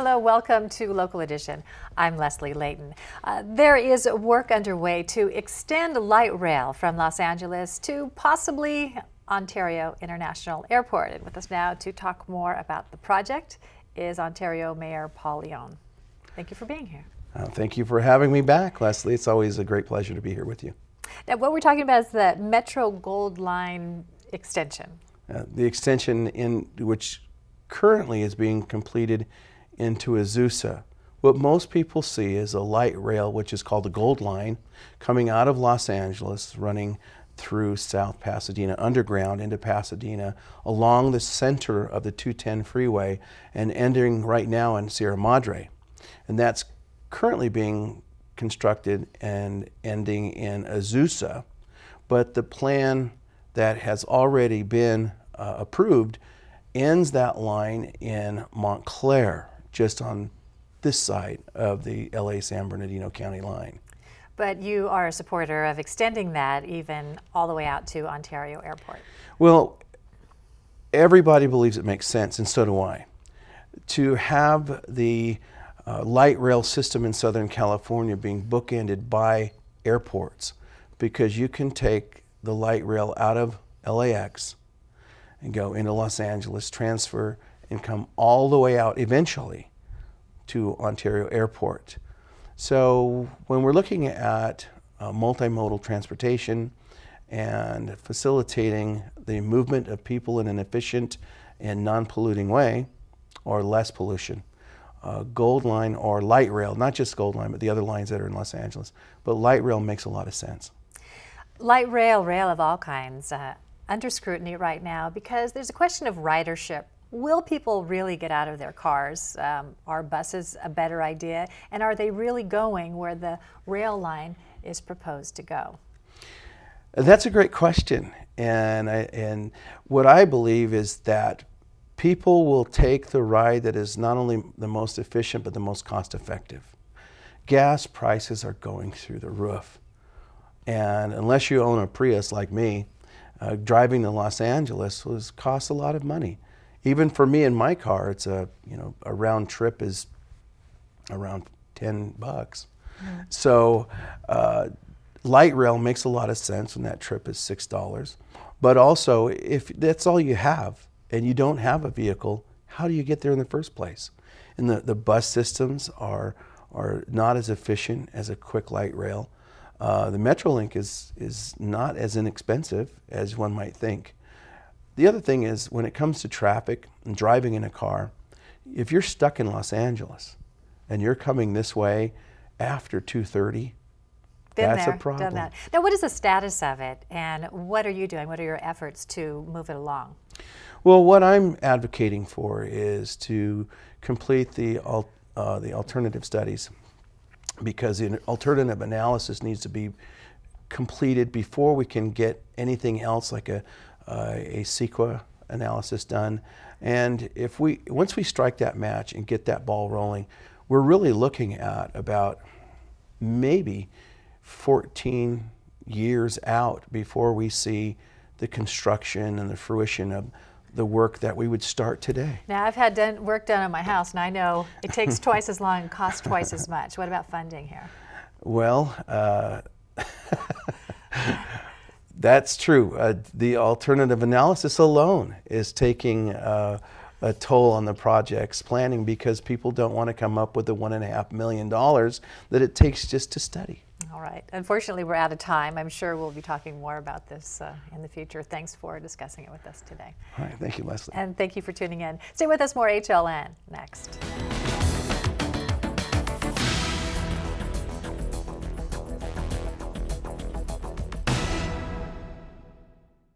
Hello, welcome to Local Edition. I'm Leslie Leyton. There is work underway to extend light rail from Los Angeles to possibly Ontario International Airport. And with us now to talk more about the project is Ontario Mayor Paul Leon. Thank you for being here. Thank you for having me back, Leslie. It's always a great pleasure to be here with you. Now, what we're talking about is the Metro Gold Line extension. The extension in which currently is being completed into Azusa. What most people see is a light rail, which is called the Gold Line, coming out of Los Angeles, running through South Pasadena, underground into Pasadena, along the center of the 210 freeway, and ending right now in Sierra Madre. And that's currently being constructed and ending in Azusa. But the plan that has already been approved ends that line in Montclair, just on this side of the LA San Bernardino County line. But you are a supporter of extending that even all the way out to Ontario Airport. Well, everybody believes it makes sense, and so do I. To have the light rail system in Southern California being bookended by airports, because you can take the light rail out of LAX and go into Los Angeles, transfer, and come all the way out eventually to Ontario Airport. So when we're looking at multimodal transportation and facilitating the movement of people in an efficient and non-polluting way, or less pollution, Gold Line or light rail, not just Gold Line, but the other lines that are in Los Angeles, but light rail makes a lot of sense. Light rail, rail of all kinds, under scrutiny right now because there's a question of ridership. Will people really get out of their cars? Are buses a better idea? And are they really going where the rail line is proposed to go? That's a great question. And what I believe is that people will take the ride that is not only the most efficient, but the most cost effective. Gas prices are going through the roof. And unless you own a Prius like me, driving to Los Angeles costs a lot of money. Even for me in my car, it's a round trip is around $10. So light rail makes a lot of sense when that trip is $6. But also, if that's all you have and you don't have a vehicle, how do you get there in the first place? And the bus systems are not as efficient as a quick light rail. The Metrolink is not as inexpensive as one might think. The other thing is, when it comes to traffic and driving in a car, if you're stuck in Los Angeles and you're coming this way after 2:30, that's a problem. Done that. Now, what is the status of it, and what are you doing? What are your efforts to move it along? Well, what I'm advocating for is to complete the alternative studies, because the alternative analysis needs to be completed before we can get anything else like a CEQA analysis done. And once we strike that match and get that ball rolling, we're really looking at about maybe 14 years out before we see the construction and the fruition of the work that we would start today. Now, I've had work done on my house, and I know it takes twice as long and costs twice as much. What about funding here? Well, that's true. The alternative analysis alone is taking a toll on the project's planning, because people don't want to come up with the $1.5 million that it takes just to study. All right. Unfortunately, we're out of time. I'm sure we'll be talking more about this in the future. Thanks for discussing it with us today. All right. Thank you, Leslie. And thank you for tuning in. Stay with us, more HLN next.